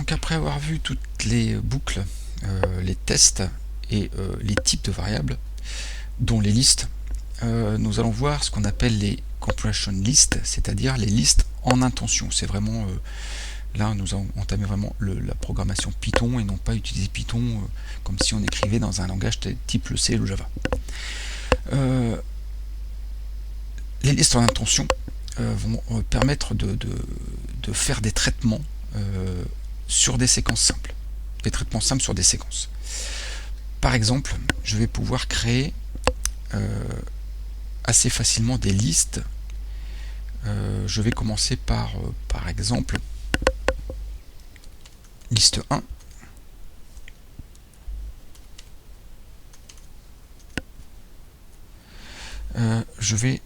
Donc après avoir vu toutes les boucles, les tests et les types de variables, dont les listes, nous allons voir ce qu'on appelle les compression lists, c'est-à-dire les listes en intention. C'est vraiment là nous avons entamé vraiment la programmation Python et non pas utiliser Python comme si on écrivait dans un langage type le C et le Java. Les listes en intention vont permettre de faire des traitements sur des séquences simples. Des traitements simples sur des séquences. Par exemple, je vais pouvoir créer assez facilement des listes. Je vais commencer par exemple, liste 1. Je vais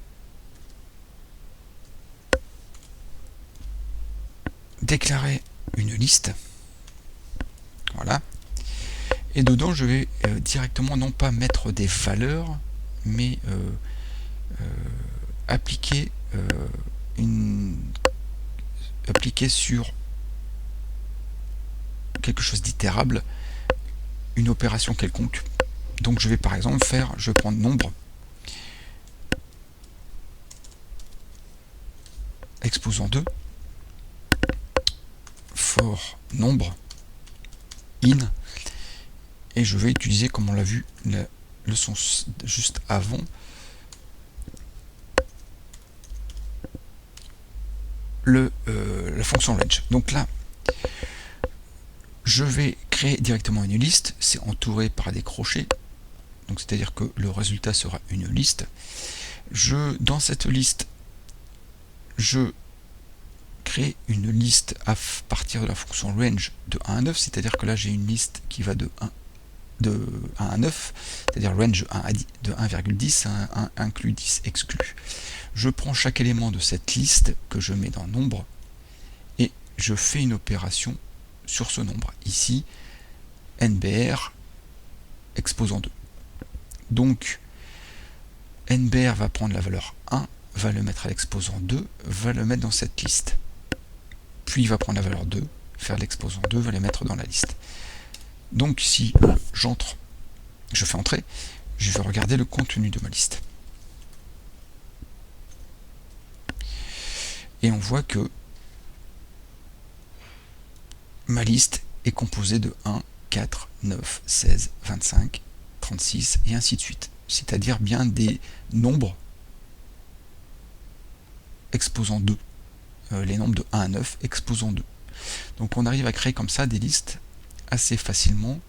déclarer une liste. Voilà. Et dedans, je vais directement non pas mettre des valeurs, mais appliquer sur quelque chose d'itérable une opération quelconque. Donc je vais par exemple je vais prendre nombre exposant 2 for nombre in, et je vais utiliser, comme on l'a vu la leçon juste avant, la fonction range. Donc là, je vais créer directement une liste, c'est entouré par des crochets, donc c'est-à-dire que le résultat sera une liste. Dans cette liste, je crée une liste à partir de la fonction range de 1 à 9, c'est-à-dire que là j'ai une liste qui va de 1 à 9, c'est-à-dire range de 1,10 à 1 inclus 10 exclu. Je prends chaque élément de cette liste que je mets dans nombre et je fais une opération sur ce nombre. Ici, NBR exposant 2. Donc, NBR va prendre la valeur 1, va le mettre à l'exposant 2, va le mettre dans cette liste. Puis il va prendre la valeur 2, faire l'exposant 2, va le mettre dans la liste. Donc si je fais entrer, je vais regarder le contenu de ma liste. Et on voit que ma liste est composée de 1, 4, 9, 16, 25, 36 et ainsi de suite. C'est-à-dire bien des nombres exposant 2. Les nombres de 1 à 9 exposant 2. Donc on arrive à créer comme ça des listes assez facilement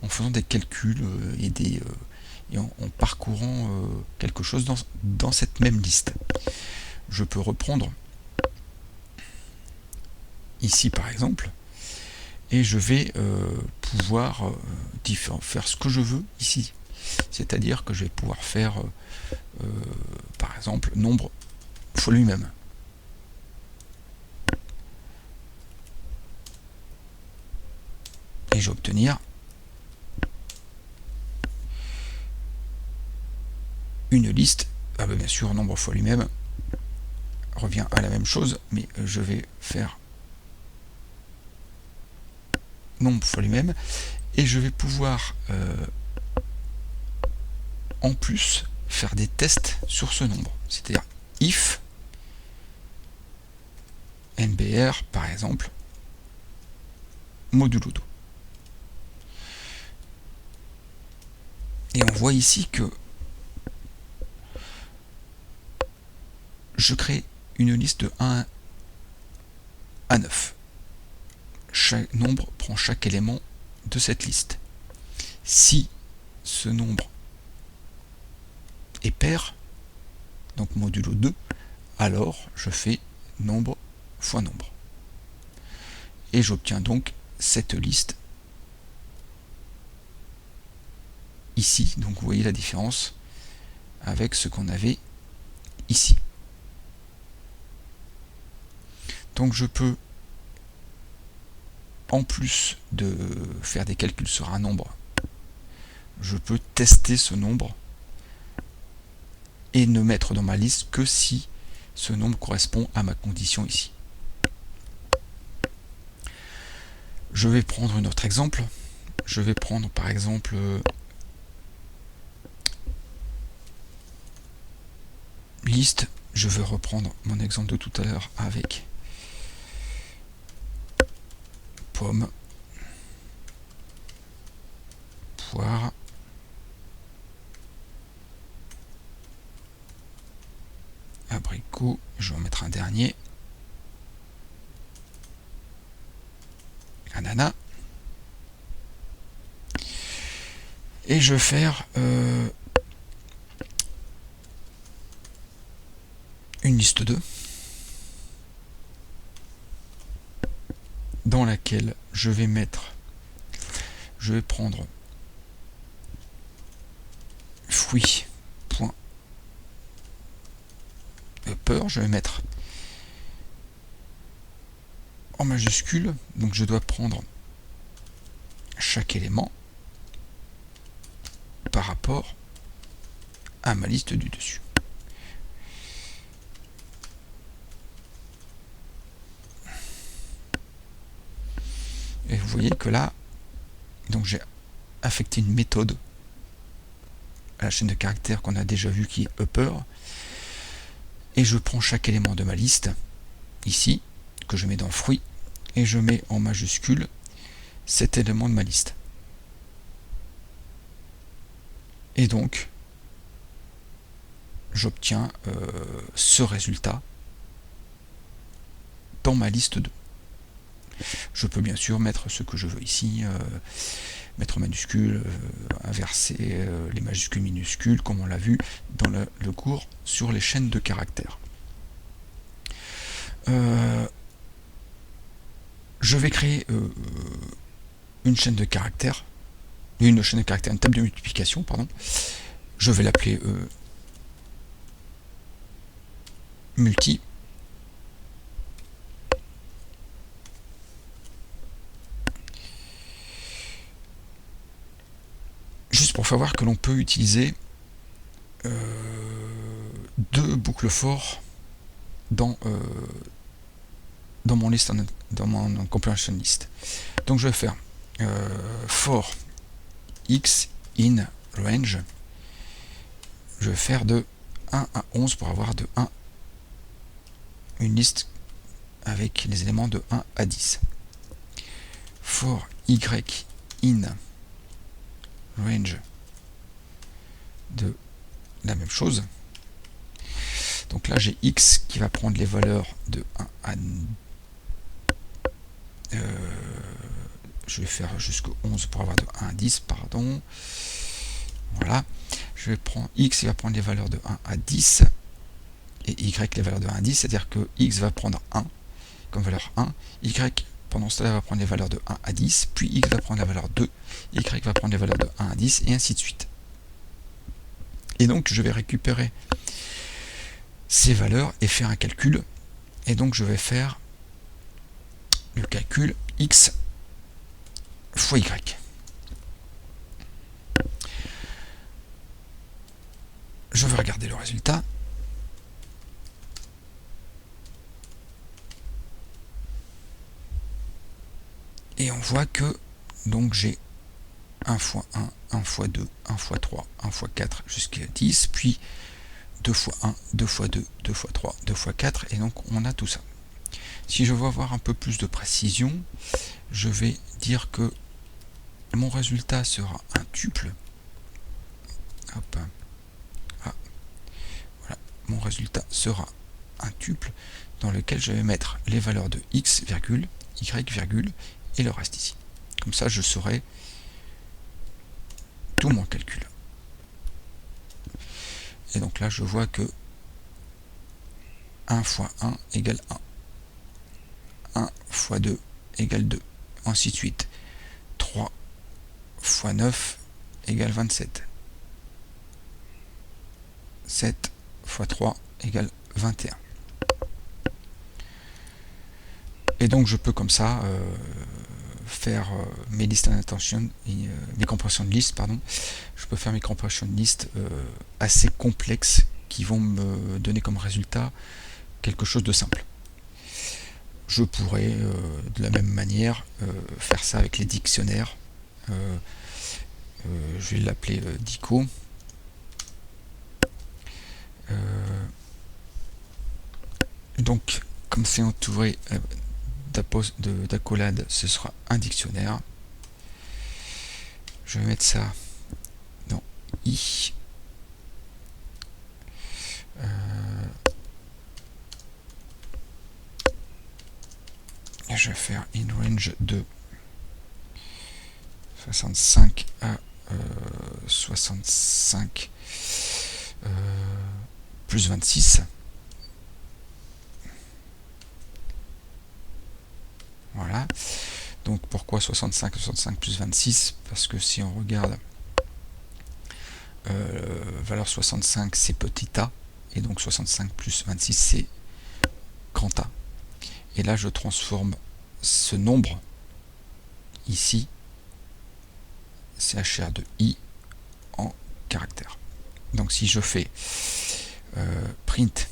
en faisant des calculs et en parcourant quelque chose dans cette même liste. Je peux reprendre ici par exemple et je vais pouvoir faire ce que je veux ici. C'est-à-dire que je vais pouvoir faire par exemple nombre fois lui-même. Et je vais obtenir une liste. Bien sûr, nombre fois lui-même revient à la même chose, mais je vais faire nombre fois lui-même et je vais pouvoir en plus faire des tests sur ce nombre. C'est-à-dire if NBR par exemple modulo 2. Et on voit ici que je crée une liste de 1 à 9. Chaque nombre prend chaque élément de cette liste. Si ce nombre est pair, donc modulo 2, alors je fais nombre fois nombre. Et j'obtiens donc cette liste ici. Donc vous voyez la différence avec ce qu'on avait ici. Donc je peux, en plus de faire des calculs sur un nombre, je peux tester ce nombre et ne mettre dans ma liste que si ce nombre correspond à ma condition ici. Je vais prendre un autre exemple. Je vais prendre par exemple liste. Je vais reprendre mon exemple de tout à l'heure avec pomme, poire, abricot. Je vais en mettre un dernier. Ananas. Et je vais faire une liste 2 dans laquelle je vais prendre fruits point upper, je vais mettre en majuscule, donc je dois prendre chaque élément par rapport à ma liste du dessus. Et vous voyez que là, donc j'ai affecté une méthode à la chaîne de caractères qu'on a déjà vu qui est upper, et je prends chaque élément de ma liste ici, que je mets dans fruit, et je mets en majuscule cet élément de ma liste. Et donc j'obtiens ce résultat dans ma liste 2. Je peux bien sûr mettre ce que je veux ici, mettre en majuscule, inverser les majuscules minuscules, comme on l'a vu dans le cours sur les chaînes de caractères. Je vais créer une chaîne de caractères, une table de multiplication, pardon. Je vais l'appeler multi. Juste pour savoir que l'on peut utiliser deux boucles for dans mon liste, dans mon comprehension list. Donc je vais faire for x in range. Je vais faire de 1 à 11 pour avoir de 1 une liste avec les éléments de 1 à 10. For y in range de la même chose. Donc là j'ai x qui va prendre les valeurs de 1 à je vais faire jusqu'au 11 pour avoir de 1 à 10, pardon. Voilà. Je vais prendre x, il va prendre les valeurs de 1 à 10 et y les valeurs de 1 à 10, c'est-à-dire que x va prendre 1 comme valeur 1, y pendant cela va prendre les valeurs de 1 à 10, puis x va prendre la valeur 2, y va prendre les valeurs de 1 à 10, et ainsi de suite. Et donc je vais récupérer ces valeurs et faire un calcul, et donc je vais faire le calcul x fois y. Je vais regarder le résultat. Et on voit que donc j'ai 1 fois 1, 1 fois 2, 1 fois 3, 1 fois 4 jusqu'à 10, puis 2 fois 1, 2 fois 2, 2 fois 3, 2 fois 4, et donc on a tout ça. Si je veux avoir un peu plus de précision, je vais dire que mon résultat sera un tuple. Hop. Ah. Voilà. Mon résultat sera un tuple dans lequel je vais mettre les valeurs de x, virgule, y, virgule, et le reste ici. Comme ça, je saurai tout mon calcul. Et donc là, je vois que 1 fois 1 égale 1. 1 fois 2 égale 2. Ainsi de suite. 3 fois 9 égale 27. 7 fois 3 égale 21. Et donc je peux comme ça faire mes listes en attention, mes compressions de listes, pardon. Je peux faire mes compressions de listes assez complexes qui vont me donner comme résultat quelque chose de simple. je pourrais de la même manière faire ça avec les dictionnaires. Je vais l'appeler dico. Donc, comme c'est entouré d'accolades, ce sera un dictionnaire. Je vais mettre ça dans i. Je vais faire in range de 65 à 65 plus 26. Voilà. Donc pourquoi 65 plus 26? Parce que si on regarde valeur 65 c'est petit a, et donc 65 plus 26 c'est grand A. Et là je transforme ce nombre ici, chr de i, en caractère. Donc si je fais print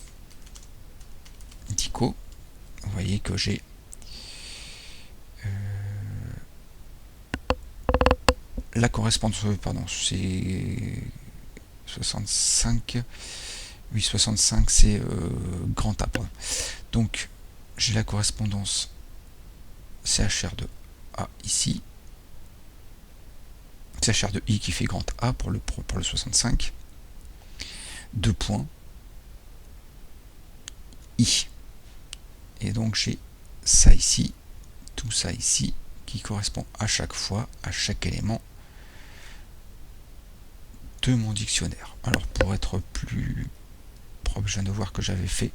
dico, vous voyez que j'ai la correspondance, pardon, c'est 65, oui 65 c'est grand A, pardon. Donc j'ai la correspondance chr de a ici, chr de i qui fait grand A pour le 65, 2 points i, et donc j'ai ça ici, tout ça ici, qui correspond à chaque fois, à chaque élément de mon dictionnaire. Alors pour être plus propre, je viens de voir que j'avais fait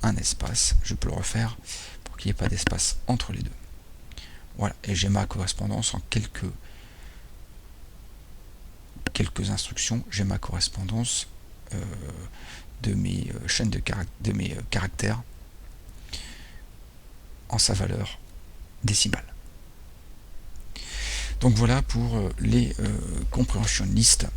un espace, je peux le refaire pour qu'il n'y ait pas d'espace entre les deux. Voilà, et j'ai ma correspondance en quelques instructions, j'ai ma correspondance de mes chaînes de mes caractères en sa valeur décimale. Donc voilà pour les comprehension list